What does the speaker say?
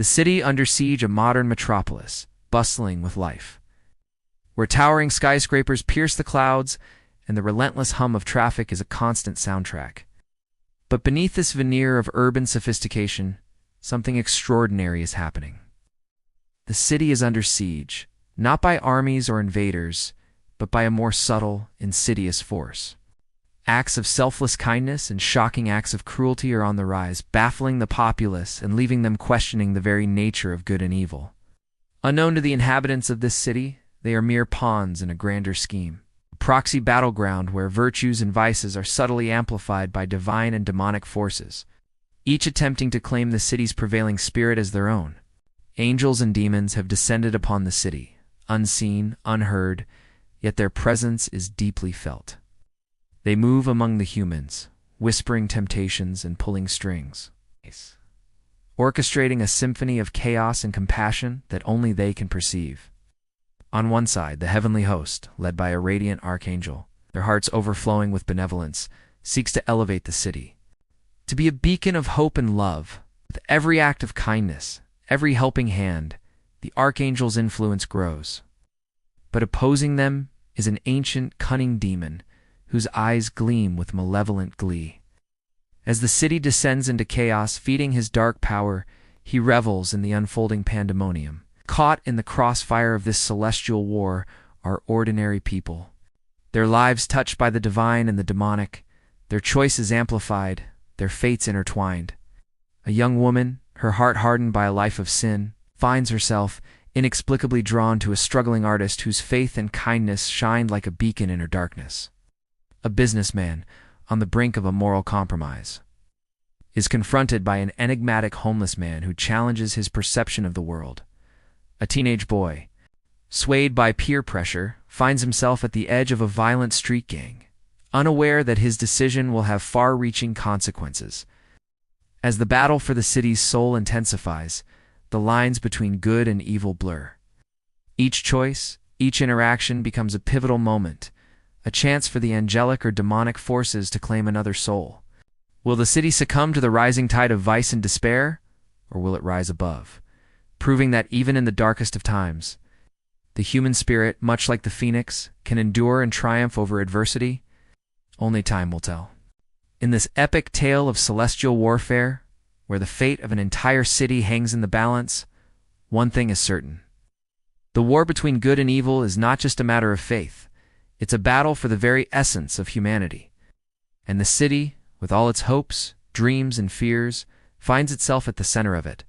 The city under siege, a modern metropolis, bustling with life, where towering skyscrapers pierce the clouds and the relentless hum of traffic is a constant soundtrack. But beneath this veneer of urban sophistication, something extraordinary is happening. The city is under siege, not by armies or invaders, but by a more subtle, insidious force. Acts of selfless kindness and shocking acts of cruelty are on the rise, baffling the populace and leaving them questioning the very nature of good and evil. Unknown to the inhabitants of this city, they are mere pawns in a grander scheme. A proxy battleground where virtues and vices are subtly amplified by divine and demonic forces, each attempting to claim the city's prevailing spirit as their own. Angels and demons have descended upon the city, unseen, unheard, yet their presence is deeply felt. They move among the humans, whispering temptations and pulling strings, orchestrating a symphony of chaos and compassion that only they can perceive. On one side, the heavenly host, led by a radiant archangel, their hearts overflowing with benevolence, seeks to elevate the city, to be a beacon of hope and love. With every act of kindness, every helping hand, the archangel's influence grows. But opposing them is an ancient, cunning demon whose eyes gleam with malevolent glee. As the city descends into chaos, feeding his dark power, he revels in the unfolding pandemonium. Caught in the crossfire of this celestial war are ordinary people, their lives touched by the divine and the demonic, their choices amplified, their fates intertwined. A young woman, her heart hardened by a life of sin, finds herself inexplicably drawn to a struggling artist whose faith and kindness shined like a beacon in her darkness. A businessman, on the brink of a moral compromise, is confronted by an enigmatic homeless man who challenges his perception of the world. A teenage boy, swayed by peer pressure, finds himself at the edge of a violent street gang, unaware that his decision will have far-reaching consequences. As the battle for the city's soul intensifies, the lines between good and evil blur. Each choice, each interaction becomes a pivotal moment, a chance for the angelic or demonic forces to claim another soul. Will the city succumb to the rising tide of vice and despair, or will it rise above, proving that even in the darkest of times, the human spirit, much like the phoenix, can endure and triumph over adversity? Only time will tell. In this epic tale of celestial warfare, where the fate of an entire city hangs in the balance, one thing is certain. The war between good and evil is not just a matter of faith. It's a battle for the very essence of humanity. And the city, with all its hopes, dreams, and fears, finds itself at the center of it.